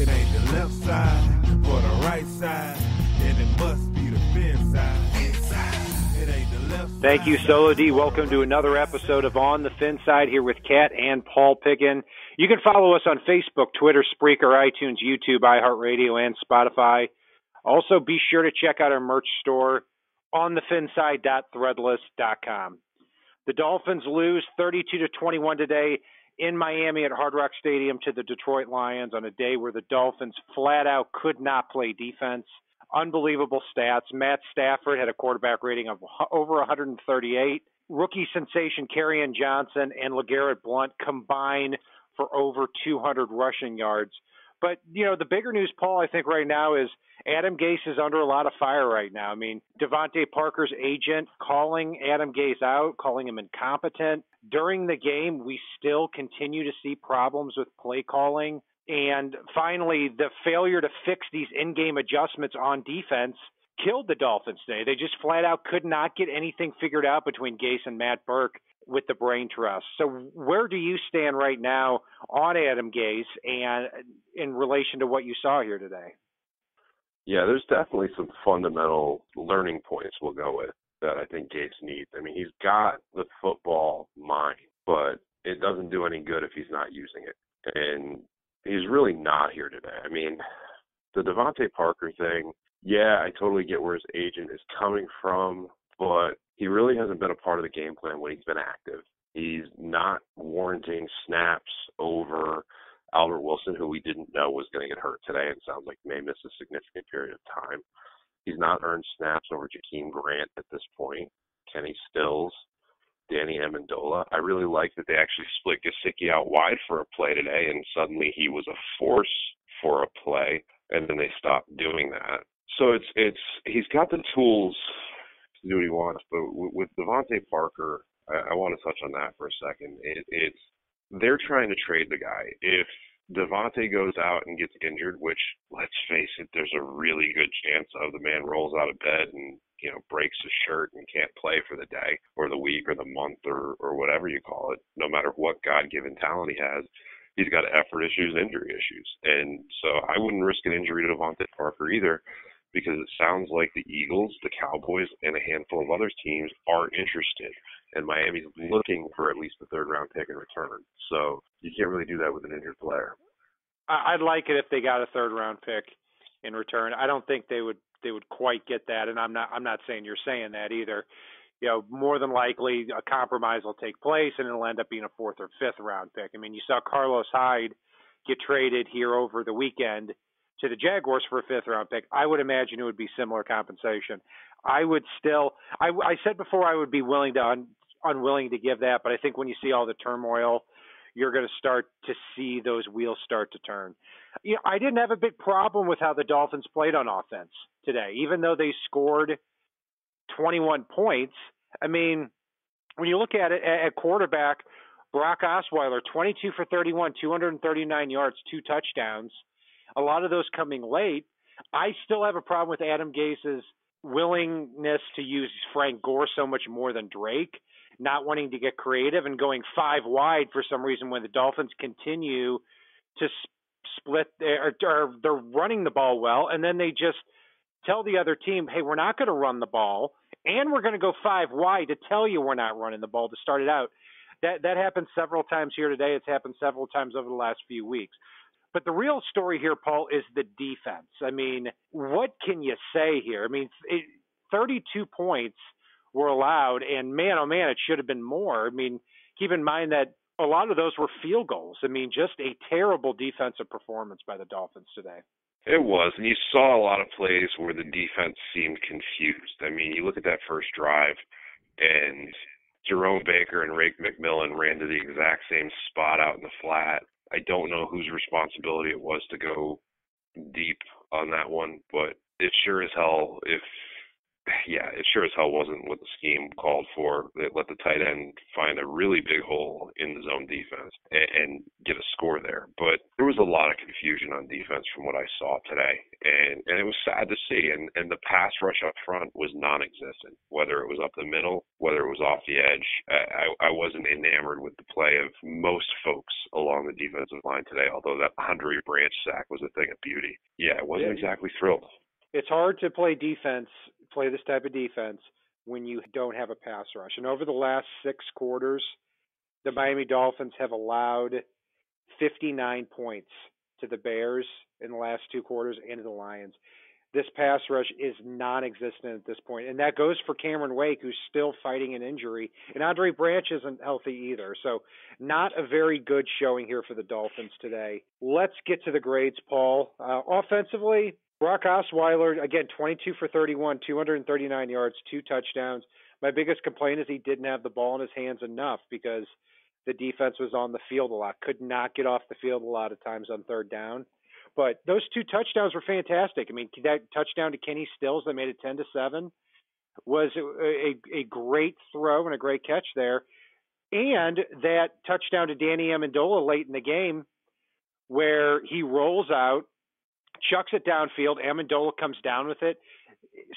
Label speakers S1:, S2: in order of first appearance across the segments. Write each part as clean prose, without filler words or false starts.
S1: It ain't the left side or the right side, then it must be the fin side. It ain't the left side.
S2: Thank you, Solo D. Welcome to another episode of On the Fin Side here with Kat and Paul Piggin. You can follow us on Facebook, Twitter, Spreaker, iTunes, YouTube, iHeartRadio, and Spotify. Also, be sure to check out our merch store, onthefinside.threadless.com. The Dolphins lose 32-21 today in Miami at Hard Rock Stadium to the Detroit Lions on a day where the Dolphins flat out could not play defense. Unbelievable stats. Matt Stafford had a quarterback rating of over 138. Rookie sensation Kerryon Johnson and LeGarrette Blount combined for over 200 rushing yards. But, you know, the bigger news, Paul, I think right now is Adam Gase is under a lot of fire right now. I mean, Devante-Parker's agent calling Adam Gase out, calling him incompetent. During the game, we still continue to see problems with play calling. And finally, the failure to fix these in-game adjustments on defense killed the Dolphins today. They just flat out could not get anything figured out between Gase and Matt Burke with the brain trust. So where do you stand right now on Adam Gase and in relation to what you saw here today?
S3: Yeah, there's definitely some fundamental learning points we'll go with that I think Gase needs. I mean, he's got the football mind, but it doesn't do any good if he's not using it. And he's really not here today. I mean, the Devante-Parker thing, yeah, I totally get where his agent is coming from, but he really hasn't been a part of the game plan when he's been active. He's not warranting snaps over Albert Wilson, who we didn't know was going to get hurt today and sounds like may miss a significant period of time. He's not earned snaps over Jakeem Grant at this point, Kenny Stills, Danny Amendola. I really like that they actually split Gesicki out wide for a play today, and suddenly he was a force for a play, and then they stopped doing that. So he's got the tools to do what he wants, but with Devante-Parker, I want to touch on that for a second. They're trying to trade the guy. If Devante goes out and gets injured, which, let's face it, there's a really good chance of, the man rolls out of bed and, you know, breaks his shirt and can't play for the day or the week or the month or whatever you call it, no matter what God-given talent he has, he's got effort issues and injury issues. And so I wouldn't risk an injury to Devante-Parker either, because it sounds like the Eagles, the Cowboys, and a handful of other teams aren't interested. And Miami's looking for at least a third-round pick in return. So you can't really do that with an injured player.
S2: I'd like it if they got a third-round pick in return. I don't think they would quite get that, and I'm not saying you're saying that either. You know, more than likely a compromise will take place, and it'll end up being a fourth or fifth-round pick. I mean, you saw Carlos Hyde get traded here over the weekend to the Jaguars for a fifth-round pick. I would imagine it would be similar compensation. I would still – I said before I would be unwilling to give that, but I think when you see all the turmoil, you're going to start to see those wheels start to turn. You know, I didn't have a big problem with how the Dolphins played on offense today, even though they scored 21 points. I mean, when you look at it at quarterback, Brock Osweiler, 22 for 31, 239 yards, 2 touchdowns. A lot of those coming late. I still have a problem with Adam Gase's willingness to use Frank Gore so much more than Drake, not wanting to get creative and going 5 wide for some reason when the Dolphins continue to split or they're running the ball well, and then they just tell the other team, hey, we're not going to run the ball, and we're going to go 5 wide to tell you we're not running the ball to start it out. That happened several times here today. It's happened several times over the last few weeks. But the real story here, Paul, is the defense. I mean, what can you say here? I mean, 32 points were allowed, and man, oh man, it should have been more. I mean, keep in mind that a lot of those were field goals. I mean, just a terrible defensive performance by the Dolphins today.
S3: It was, and you saw a lot of plays where the defense seemed confused. I mean, you look at that first drive, and Jerome Baker and Rake McMillan ran to the exact same spot out in the flat. I don't know whose responsibility it was to go deep on that one, but it sure as hell, if yeah, it sure as hell wasn't what the scheme called for. They let the tight end find a really big hole in the zone defense and get a score there. But there was a lot of confusion on defense from what I saw today, and it was sad to see. And the pass rush up front was non-existent, whether it was up the middle, whether it was off the edge. I wasn't enamored with the play of most folks along the defensive line today, although that Andre Branch sack was a thing of beauty. Yeah, I wasn't exactly thrilled.
S2: It's hard to play this type of defense when you don't have a pass rush. And over the last 6 quarters, the Miami Dolphins have allowed 59 points to the Bears in the last 2 quarters and to the Lions. This pass rush is non-existent at this point. And that goes for Cameron Wake, who's still fighting an injury. And Andre Branch isn't healthy either. So not a very good showing here for the Dolphins today. Let's get to the grades, Paul. Offensively, Brock Osweiler, again, 22 for 31, 239 yards, 2 touchdowns. My biggest complaint is he didn't have the ball in his hands enough because the defense was on the field a lot, could not get off the field a lot of times on third down. But those 2 touchdowns were fantastic. I mean, that touchdown to Kenny Stills that made it 10-7 was a great throw and a great catch there. And that touchdown to Danny Amendola late in the game where he rolls out, chucks it downfield, Amendola comes down with it.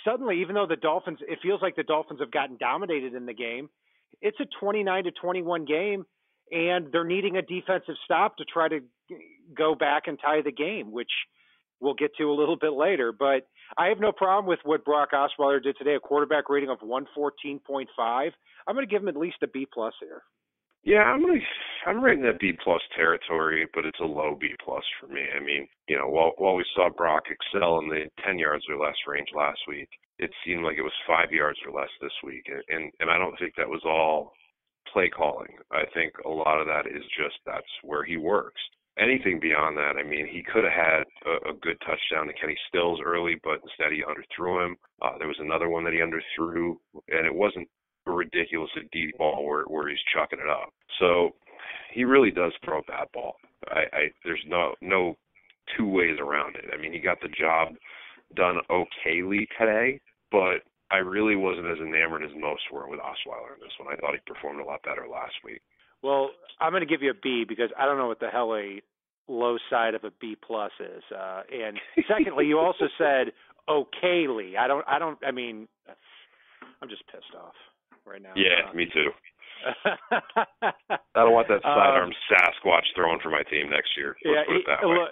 S2: Suddenly, even though it feels like the Dolphins have gotten dominated in the game, it's a 29-21 game, and they're needing a defensive stop to try to go back and tie the game, which we'll get to a little bit later. But I have no problem with what Brock Osweiler did today, a quarterback rating of 114.5. I'm going to give him at least a B+ here.
S3: Yeah, I'm rating that B+ territory, but it's a low B+ for me. I mean, you know, while we saw Brock excel in the 10 yards or less range last week, it seemed like it was 5 yards or less this week, and I don't think that was all play calling. I think a lot of that is just that's where he works. Anything beyond that, I mean, he could have had a good touchdown to Kenny Stills early, but instead he underthrew him. There was another one that he underthrew, and it wasn't a ridiculously deep ball where he's chucking it up. So he really does throw a bad ball. There's no 2 ways around it. I mean, he got the job done okayly today, but I really wasn't as enamored as most were with Osweiler in this one. I thought he performed a lot better last week. Well,
S2: I'm going to give you a B because I don't know what the hell a low side of a B+ is. And secondly, you also said okayly. I mean, I'm just pissed off right now.
S3: Yeah, me too. I don't want that sidearm Sasquatch throwing for my team next year. Let's put it that way.
S2: Look,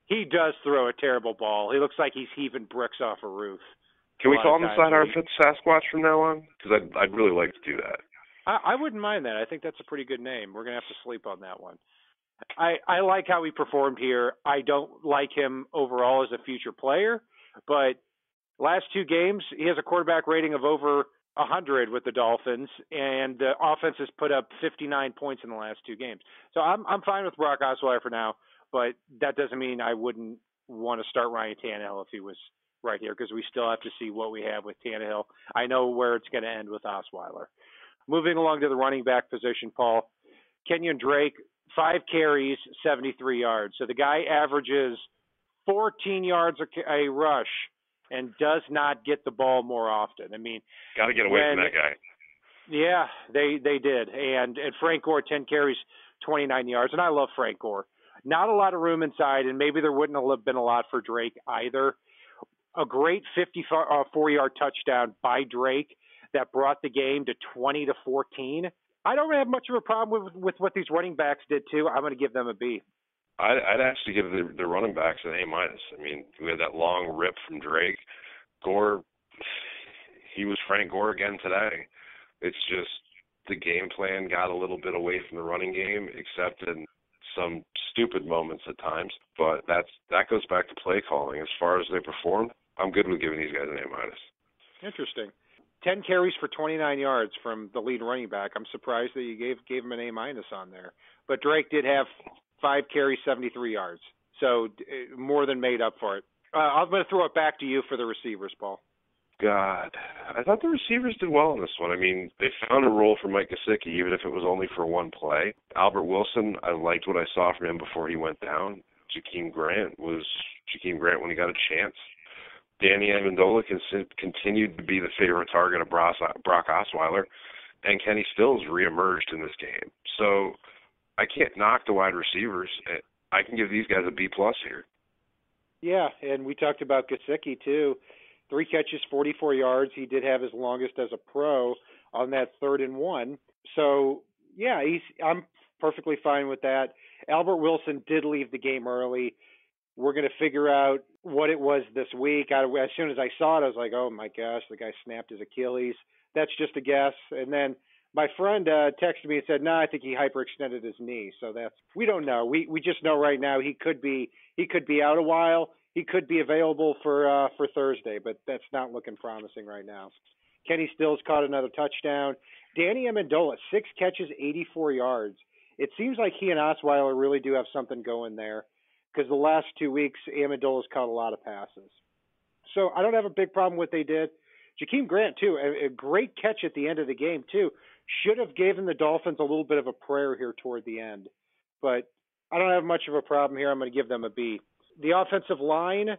S2: he does throw a terrible ball. He looks like he's heaving bricks off a roof.
S3: Can we call him the sidearm Sasquatch from now on? Because I'd really like to do that.
S2: I wouldn't mind that. I think that's a pretty good name. We're going to have to sleep on that one. I like how he performed here. I don't like him overall as a future player, but last 2 games, he has a quarterback rating of over 100 with the Dolphins, and the offense has put up 59 points in the last 2 games. So I'm fine with Brock Osweiler for now, but that doesn't mean I wouldn't want to start Ryan Tannehill if he was right here, because we still have to see what we have with Tannehill. I know where it's going to end with Osweiler. Moving along to the running back position, Paul, Kenyon Drake, 5 carries, 73 yards. So the guy averages 14 yards a rush and does not get the ball more often. I mean,
S3: got to get away from that guy.
S2: Yeah, they did. And Frank Gore, 10 carries, 29 yards. And I love Frank Gore. Not a lot of room inside, and maybe there wouldn't have been a lot for Drake either. A great 54-yard touchdown by Drake that brought the game to 20-14. I don't have much of a problem with what these running backs did, too. I'm going to give them a B.
S3: I'd actually give the running backs an A-. I mean, we had that long rip from Drake. Gore, he was Frank Gore again today. It's just the game plan got a little bit away from the running game, except in some stupid moments at times. But that goes back to play calling. As far as they performed, I'm good with giving these guys an A-.
S2: Interesting. 10 carries for 29 yards from the lead running back. I'm surprised that you gave him an A- on there. But Drake did have 5 carries, 73 yards. So more than made up for it. I'm going to throw it back to you for the receivers, Paul.
S3: God, I thought the receivers did well in this one. I mean, they found a role for Mike Gesicki, even if it was only for 1 play. Albert Wilson, I liked what I saw from him before he went down. Jakeem Grant when he got a chance. Danny Amendola continued to be the favorite target of Brock Osweiler, and Kenny Stills reemerged in this game. So I can't knock the wide receivers. I can give these guys a B+ here.
S2: Yeah, and we talked about Gesicki too. 3 catches, 44 yards. He did have his longest as a pro on that 3rd and 1. So, yeah, I'm perfectly fine with that. Albert Wilson did leave the game early. We're going to figure out what it was this week. As soon as I saw it, I was like, oh, my gosh, the guy snapped his Achilles. That's just a guess. And then my friend texted me and said, no, I think he hyperextended his knee. So we don't know. We just know right now he could be out a while. He could be available for Thursday, but that's not looking promising right now. Kenny Stills caught another touchdown. Danny Amendola, 6 catches, 84 yards. It seems like he and Osweiler really do have something going there, because the last 2 weeks, Amendola's caught a lot of passes. So I don't have a big problem with what they did. Jakeem Grant, too, a great catch at the end of the game, too. Should have given the Dolphins a little bit of a prayer here toward the end. But I don't have much of a problem here. I'm going to give them a B. The offensive line,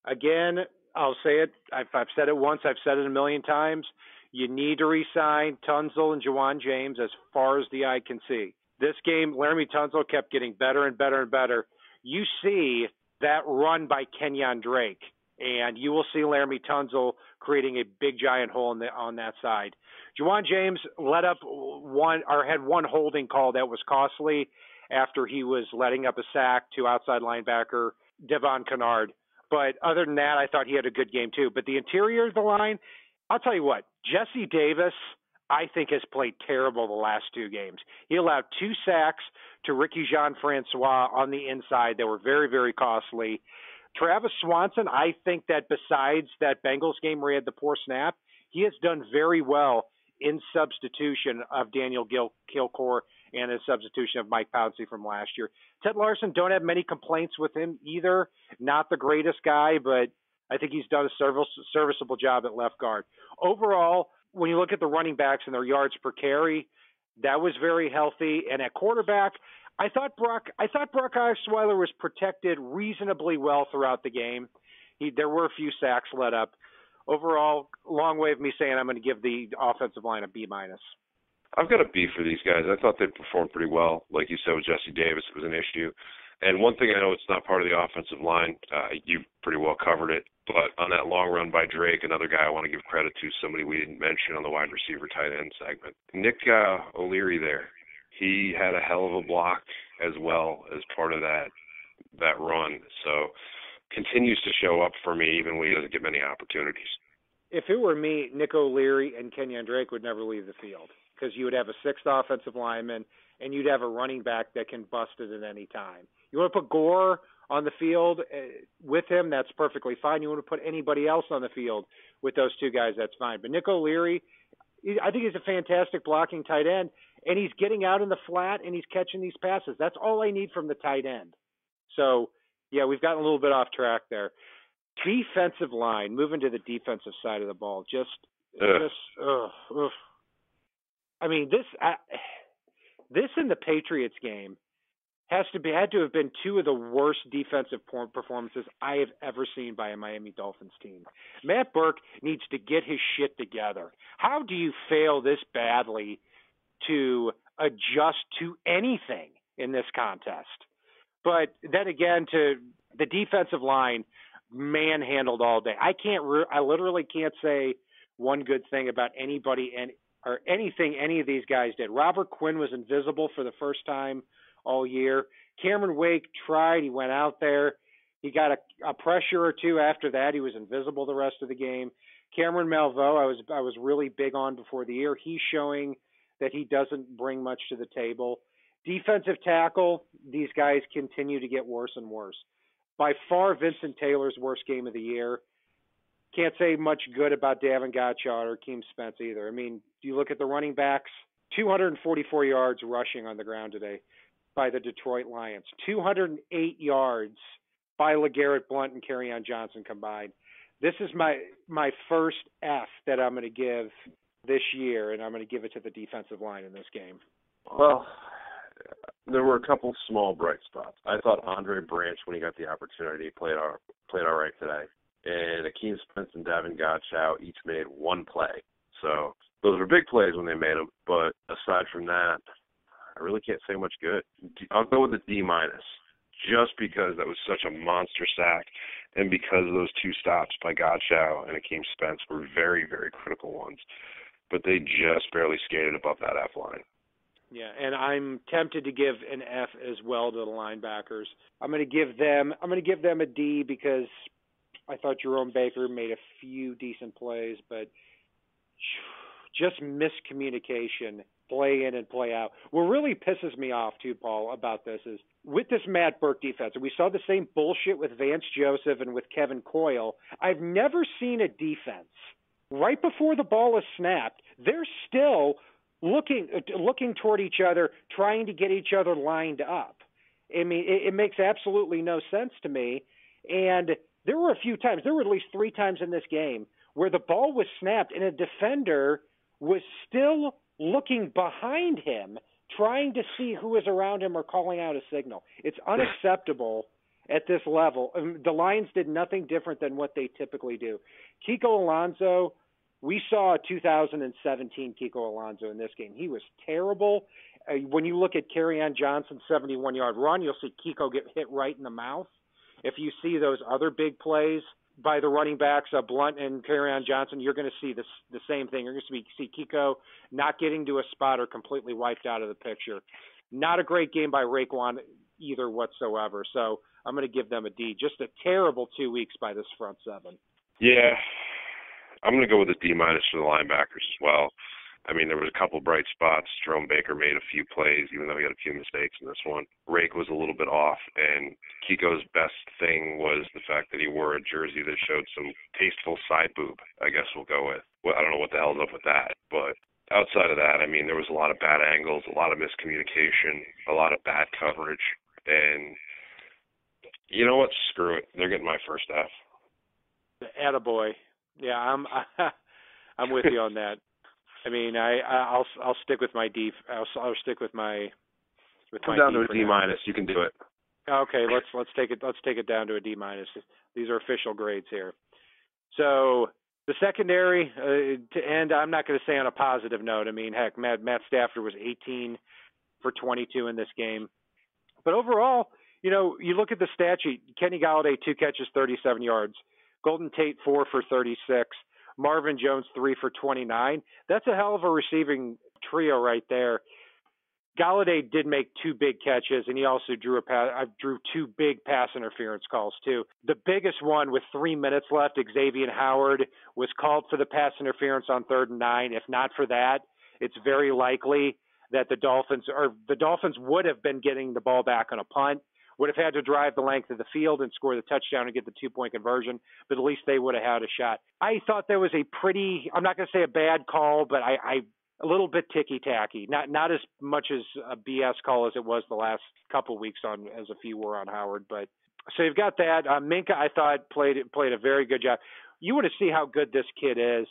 S2: again, I'll say it. I've said it once. I've said it a million times. You need to re-sign Tunzel and Juwan James as far as the eye can see. This game, Laramie Tunzel kept getting better and better and better. You see that run by Kenyon Drake, and you will see Laramie Tunzel creating a big giant hole on that side. Juwan James had one holding call that was costly after he was letting up a sack to outside linebacker Devon Kennard. But other than that, I thought he had a good game too. But the interior of the line, I'll tell you what, Jesse Davis, I think, has played terrible the last 2 games. He allowed 2 sacks to Ricky Jean-Francois on the inside that were very, very costly. Travis Swanson, I think that besides that Bengals game where he had the poor snap, he has done very well in substitution of Daniel Kilcore and in substitution of Mike Pouncey from last year. Ted Larson, don't have many complaints with him either. Not the greatest guy, but I think he's done a serviceable job at left guard. Overall, when you look at the running backs and their yards per carry, that was very healthy. And at quarterback, I thought Brock Osweiler was protected reasonably well throughout the game. There were a few sacks let up. Overall, long way of me saying I'm going to give the offensive line a B-.
S3: I've got a B for these guys. I thought they performed pretty well. Like you said with Jesse Davis, it was an issue. And one thing I know, it's not part of the offensive line. You pretty well covered it. But on that long run by Drake, another guy I want to give credit to, somebody we didn't mention on the wide receiver tight end segment. Nick O'Leary there. He had a hell of a block as well as part of that run. So continues to show up for me even when he doesn't get many opportunities.
S2: If it were me, Nick O'Leary and Kenyon Drake would never leave the field, because you would have a 6th offensive lineman and you'd have a running back that can bust it at any time. You want to put Gore on the field with him, that's perfectly fine. You want to put anybody else on the field with those 2 guys, that's fine. But Nick O'Leary, I think he's a fantastic blocking tight end, and he's getting out in the flat and he's catching these passes. That's all I need from the tight end. So, yeah, we've gotten a little bit off track there. Defensive line, moving to the defensive side of the ball, I mean, this in the Patriots game had to have been 2 of the worst defensive performances I have ever seen by a Miami Dolphins team. Matt Burke needs to get his shit together. How do you fail this badly to adjust to anything in this contest? But then again, to the defensive line, manhandled all day. I literally can't say one good thing about anybody or anything any of these guys did. Robert Quinn was invisible for the first time all year. Cameron Wake tried. He went out there. He got a pressure or 2 after that. He was invisible the rest of the game. Cameron Malveaux, I was really big on before the year. He's showing that he doesn't bring much to the table. Defensive tackle, these guys continue to get worse and worse. By far, Vincent Taylor's worst game of the year. Can't say much good about Davin Godchaux or Keem Spence either. I mean, you look at the running backs, 244 yards rushing on the ground today by the Detroit Lions. 208 yards by LeGarrette Blount and Kerryon Johnson combined. This is my first F that I'm going to give this year, and I'm going to give it to the defensive line in this game.
S3: Well, there were a couple small bright spots. I thought Andre Branch, when he got the opportunity, played all right today. and Akeem Spence and Davin Godchow each made one play. So those were big plays when they made them, but aside from that, I really can't say much good. I'll go with a D-, just because that was such a monster sack and because those two stops by Godchow and Akeem Spence were very, very critical ones. But they just barely skated above that F line.
S2: Yeah, and I'm tempted to give an F as well to the linebackers. I'm going to give them a D because I thought Jerome Baker made a few decent plays, but just miscommunication, play in and play out. What really pisses me off, too, Paul, about this is with this Matt Burke defense, and we saw the same bullshit with Vance Joseph and with Kevin Coyle, I've never seen a defense, right before the ball is snapped, they're still looking toward each other, trying to get each other lined up. I mean, it makes absolutely no sense to me. And there were a few times, there were at least 3 times in this game where the ball was snapped and a defender was still looking behind him, trying to see who was around him or calling out a signal. It's unacceptable at this level. The Lions did nothing different than what they typically do. Kiko Alonso, we saw 2017 Kiko Alonso in this game. He was terrible. When you look at Kerryon Johnson's 71-yard run, you'll see Kiko get hit right in the mouth. If you see those other big plays by the running backs, Blunt and Kerryon Johnson, you're going to see the same thing. You're going to see Kiko not getting to a spot or completely wiped out of the picture. Not a great game by Raekwon either whatsoever. So I'm going to give them a D. Just a terrible 2 weeks by this front seven.
S3: Yeah, I'm going to go with a D- for the linebackers as well. I mean, there was a couple bright spots. Jerome Baker made a few plays, even though he had a few mistakes in this one. Rake was a little bit off, and Kiko's best thing was the fact that he wore a jersey that showed some tasteful side boob, I guess we'll go with. Well, I don't know what the hell's up with that, but outside of that, I mean, there was a lot of bad angles, a lot of miscommunication, a lot of bad coverage, and you know what? Screw it. They're getting my first F.
S2: Attaboy. Yeah, I'm with you on that. I mean, I'll stick with my D. I'll stick with my.
S3: Come down to a D-. You can do it.
S2: Okay, let's take it down to a D-. These are official grades here. So the secondary to end, I'm not going to say on a positive note. I mean, heck, Matt Stafford was 18 for 22 in this game, but overall, you know, you look at the stat sheet. Kenny Golladay 2 catches, 37 yards. Golden Tate 4 for 36. Marvin Jones 3 for 29. That's a hell of a receiving trio right there. Golladay did make 2 big catches, and he also drew 2 big pass interference calls too. The biggest one with 3 minutes left, Xavier Howard was called for the pass interference on 3rd and 9. If not for that, it's very likely that the Dolphins would have been getting the ball back on a punt. Would have had to drive the length of the field and score the touchdown and get the 2-point conversion, but at least they would have had a shot. I thought that was a pretty, I'm not going to say a bad call, but a little bit ticky-tacky. Not as much as a BS call as it was the last couple weeks as a few were on Howard. But so you've got that. Minkah, I thought, played a very good job. You want to see how good this kid is.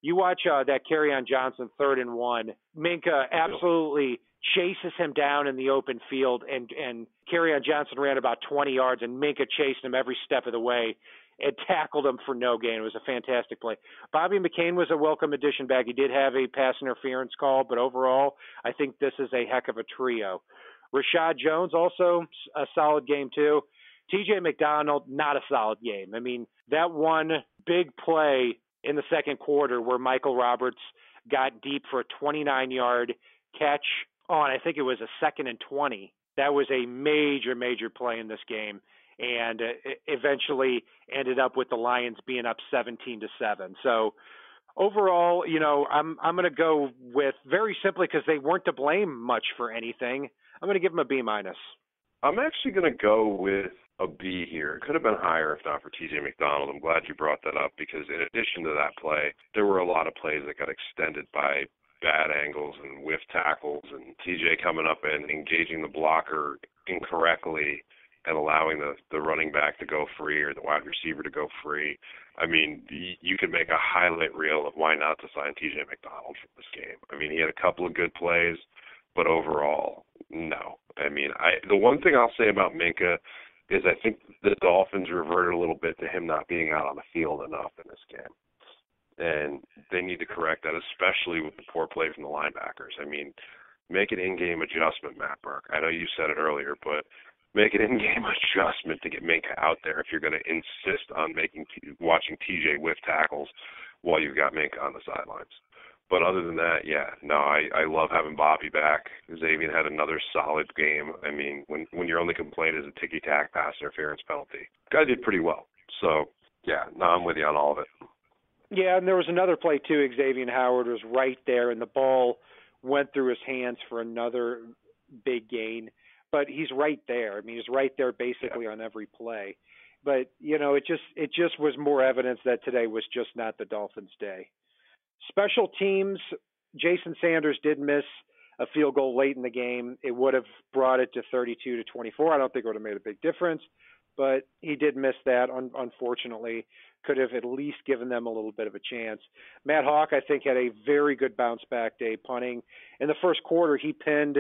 S2: You watch that Kerryon Johnson 3rd and 1. Minkah absolutely chases him down in the open field, and Kerryon Johnson ran about 20 yards, and Minkah chased him every step of the way and tackled him for no gain. It was a fantastic play. Bobby McCain was a welcome addition back. He did have a pass interference call, but overall, I think this is a heck of a trio. Rashad Jones, also a solid game too. TJ McDonald, not a solid game. I mean, that one big play in the second quarter where Michael Roberts got deep for a 29-yard catch on, I think it was a 2nd and 20. That was a major, major play in this game, and eventually ended up with the Lions being up 17-7. So overall, you know, I'm going to go with, very simply because they weren't to blame much for anything, I'm going to give them a B-.
S3: I'm actually going to go with a B here. It could have been higher if not for TJ McDonald. I'm glad you brought that up because in addition to that play, there were a lot of plays that got extended by bad angles and whiff tackles, and TJ coming up and engaging the blocker incorrectly and allowing the running back to go free or the wide receiver to go free. I mean, you could make a highlight reel of why not to sign TJ McDonald for this game. I mean, he had a couple of good plays, but overall, no. I mean, the one thing I'll say about Minkah is I think the Dolphins reverted a little bit to him not being out on the field enough in this game. And they need to correct that, especially with the poor play from the linebackers. I mean, make an in-game adjustment, Matt Burke. I know you said it earlier, but make an in-game adjustment to get Minka out there if you're going to insist on watching TJ whiff tackles while you've got Minka on the sidelines. But other than that, I love having Bobby back. Xavier had another solid game. I mean, when your only complaint is a ticky-tack pass interference penalty, guy did pretty well. So, I'm with you on all of it.
S2: Yeah, and there was another play, too. Xavier Howard was right there, and the ball went through his hands for another big gain. But he's right there. I mean, he's right there basically on every play. But, it just was more evidence that today was just not the Dolphins' day. Special teams, Jason Sanders did miss a field goal late in the game. It would have brought it to 32-24. I don't think it would have made a big difference, but he did miss that, unfortunately. Could have at least given them a little bit of a chance. Matt Hawk, I think, had a very good bounce-back day punting. In the first quarter, he pinned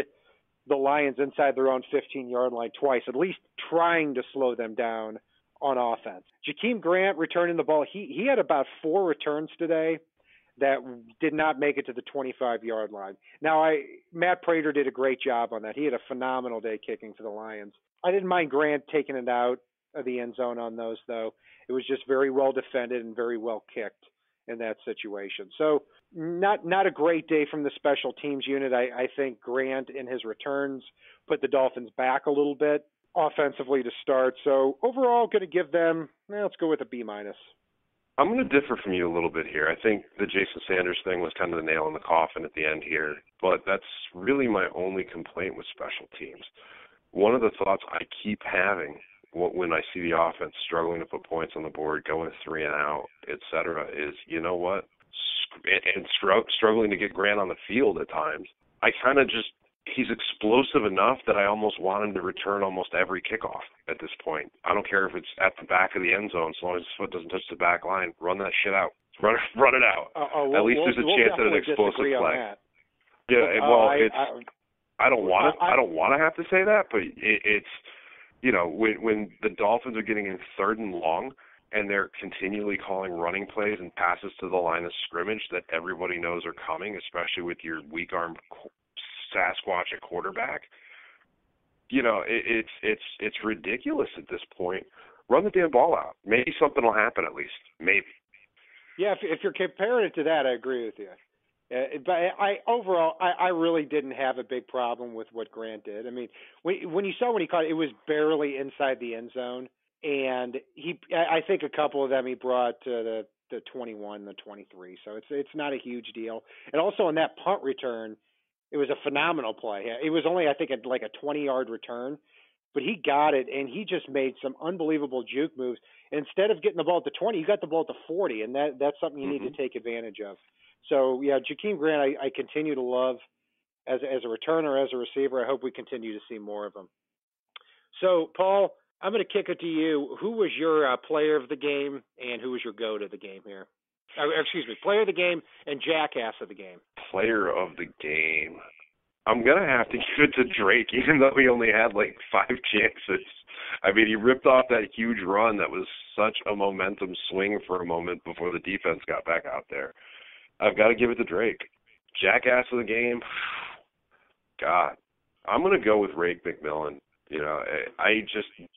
S2: the Lions inside their own 15-yard line twice, at least trying to slow them down on offense. Jakeem Grant returning the ball. He had about 4 returns today that did not make it to the 25-yard line. Now, Matt Prater did a great job on that. He had a phenomenal day kicking for the Lions. I didn't mind Grant taking it out of the end zone on those, though. It was just very well defended and very well kicked in that situation. So not a great day from the special teams unit. I think Grant in his returns put the Dolphins back a little bit offensively to start. So overall, going to give them, let's go with a B-.
S3: I'm going to differ from you a little bit here. I think the Jason Sanders thing was kind of the nail in the coffin at the end here, but that's really my only complaint with special teams. One of the thoughts I keep having when I see the offense struggling to put points on the board, going 3 and out, et cetera, is, you know what, and struggling to get Grant on the field at times. I kind of just, he's explosive enough that I almost want him to return almost every kickoff at this point. I don't care if it's at the back of the end zone, as long as his foot doesn't touch the back line. Run that shit out. Run it out. At least there's a chance at an explosive play. Yeah, I don't want to have to say that, but it's when the Dolphins are getting in 3rd and long and they're continually calling running plays and passes to the line of scrimmage that everybody knows are coming, especially with your weak arm Sasquatch at quarterback, it's ridiculous at this point. Run the damn ball out. Maybe something will happen at least. Maybe.
S2: Yeah, if you're comparing it to that, I agree with you. But I really didn't have a big problem with what Grant did. I mean, when you saw when he caught it, it was barely inside the end zone, and I think a couple of them he brought to the 21, the 23. So it's not a huge deal. And also on that punt return, it was a phenomenal play. It was only, I think, like a 20-yard return, but he got it, and he just made some unbelievable juke moves. Instead of getting the ball at the 20, he got the ball at the 40, and that's something you need to take advantage of. So, yeah, Jakeem Grant, I continue to love as a returner, as a receiver. I hope we continue to see more of him. So, Paul, I'm going to kick it to you. Who was your player of the game, and who was your GOAT of the game here? Player of the game and jackass of the game.
S3: Player of the game. I'm going to have to give it to Drake, even though he only had like 5 chances. I mean, he ripped off that huge run that was such a momentum swing for a moment before the defense got back out there. I've got to give it to Drake. Jackass of the game. God, I'm going to go with Rake McMillan.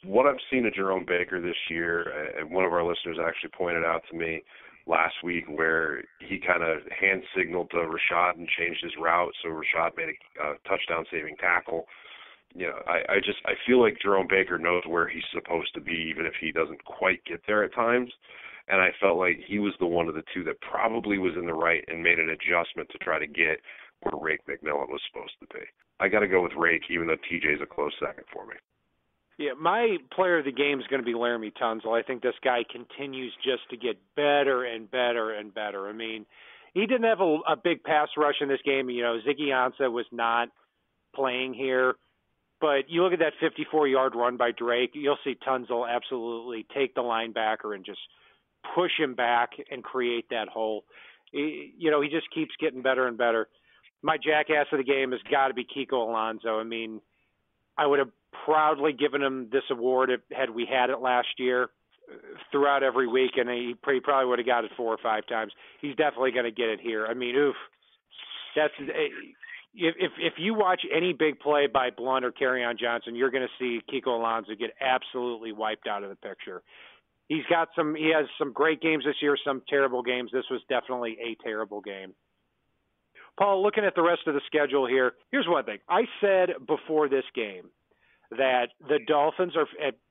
S3: What I've seen of Jerome Baker this year, and one of our listeners actually pointed out to me last week where he kind of hand signaled to Rashad and changed his route, so Rashad made a touchdown-saving tackle. I feel like Jerome Baker knows where he's supposed to be, even if he doesn't quite get there at times. And I felt like he was the one of the two that probably was in the right and made an adjustment to try to get where Rake McMillan was supposed to be. I got to go with Rake, even though TJ's a close second for me.
S2: Yeah, my player of the game is going to be Laramie Tunsil. I think this guy continues just to get better and better and better. I mean, he didn't have a big pass rush in this game. Ziggy Ansah was not playing here. But you look at that 54-yard run by Drake, you'll see Tunsil absolutely take the linebacker and just push him back and create that hole. He just keeps getting better and better. My jackass of the game has got to be Kiko Alonso. I mean, I would have proudly given him this award had we had it last year throughout every week, and he probably would have got it 4 or 5 times. He's definitely going to get it here. I mean, that's if you watch any big play by Blunt or Kerryon Johnson, you're going to see Kiko Alonso get absolutely wiped out of the picture. He has some great games this year, some terrible games. This was definitely a terrible game. Paul, looking at the rest of the schedule here, here's one thing. I said before this game that the Dolphins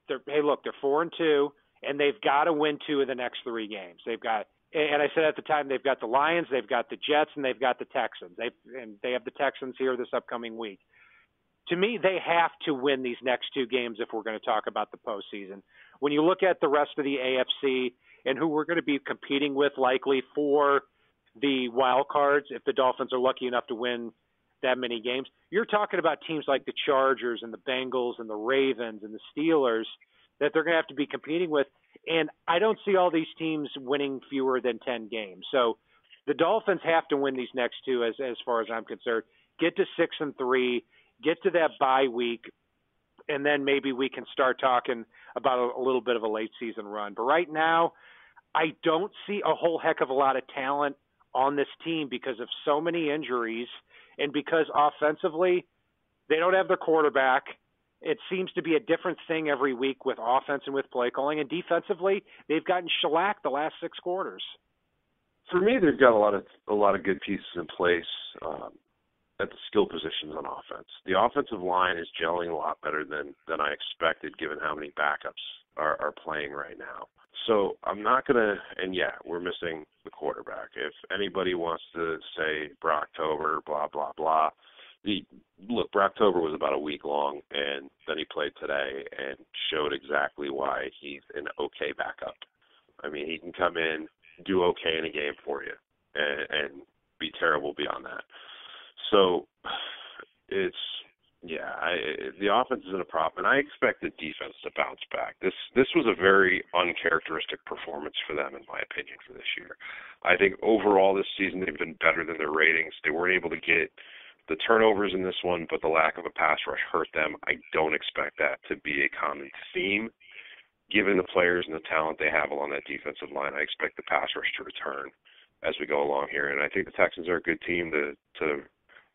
S2: they're 4-2, and they've got to win 2 of the next 3 games. And I said at the time, they've got the Lions, they've got the Jets, and they've got the Texans. They have the Texans here this upcoming week. To me, they have to win these next 2 games if we're going to talk about the postseason. When you look at the rest of the AFC and who we're going to be competing with likely for the wild cards, if the Dolphins are lucky enough to win that many games, you're talking about teams like the Chargers and the Bengals and the Ravens and the Steelers that they're going to have to be competing with. And I don't see all these teams winning fewer than 10 games. So the Dolphins have to win these next 2 as far as I'm concerned. Get to 6-3, get to that bye week, and then maybe we can start talking about a little bit of a late season run. But right now, I don't see a whole heck of a lot of talent on this team because of so many injuries and because offensively they don't have their quarterback. It seems to be a different thing every week with offense and with play calling. And defensively, they've gotten shellacked the last 6 quarters.
S3: For me, they've got a lot of good pieces in place at the skill positions on offense. The offensive line is gelling a lot better than I expected, given how many backups are playing right now. So I'm not going to – and, yeah, we're missing the quarterback. If anybody wants to say Brocktober, blah, blah, blah, look, Brocktober was about a week long, and then he played today and showed exactly why he's an okay backup. I mean, he can come in, do okay in a game for you, and be terrible beyond that. So it's – the offense isn't a problem, and I expect the defense to bounce back. This was a very uncharacteristic performance for them, in my opinion, for this year. I think overall this season they've been better than their ratings. They weren't able to get the turnovers in this one, but the lack of a pass rush hurt them. I don't expect that to be a common theme. Given the players and the talent they have along that defensive line, I expect the pass rush to return as we go along here. And I think the Texans are a good team to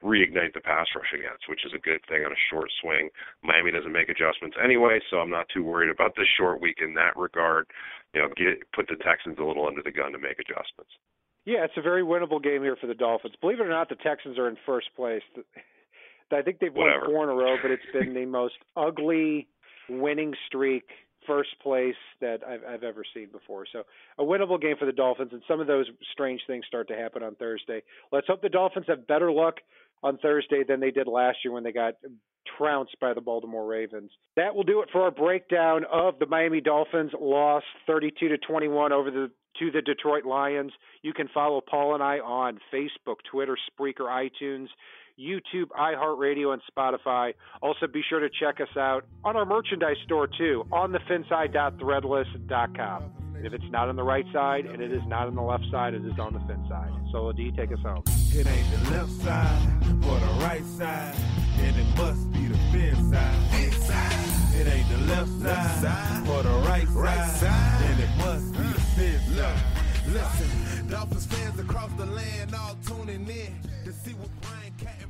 S3: reignite the pass rush against, which is a good thing on a short swing. Miami doesn't make adjustments anyway, so I'm not too worried about this short week in that regard. Put the Texans a little under the gun to make adjustments.
S2: Yeah, it's a very winnable game here for the Dolphins. Believe it or not, the Texans are in first place. I think they've won 4 in a row, but it's been the most ugly winning streak, first place that I've ever seen before. So a winnable game for the Dolphins, and some of those strange things start to happen on Thursday. Let's hope the Dolphins have better luck on Thursday than they did last year when they got trounced by the Baltimore Ravens. That will do it for our breakdown of the Miami Dolphins loss 32-21 to the Detroit Lions. You can follow Paul and I on Facebook, Twitter, Spreaker, iTunes, YouTube, iHeartRadio, and Spotify. Also, be sure to check us out on our merchandise store, too, on-the-finside.threadless.com. If it's not on the right side and it is not on the left side, it is on the fin side. Solo D, take us home.
S1: It ain't the left side or the right side, and it must be the fin side. It ain't the left side or the right side, and it must be the fin side. Listen, Dolphins fans across the land all tuning in to see what Brian Cat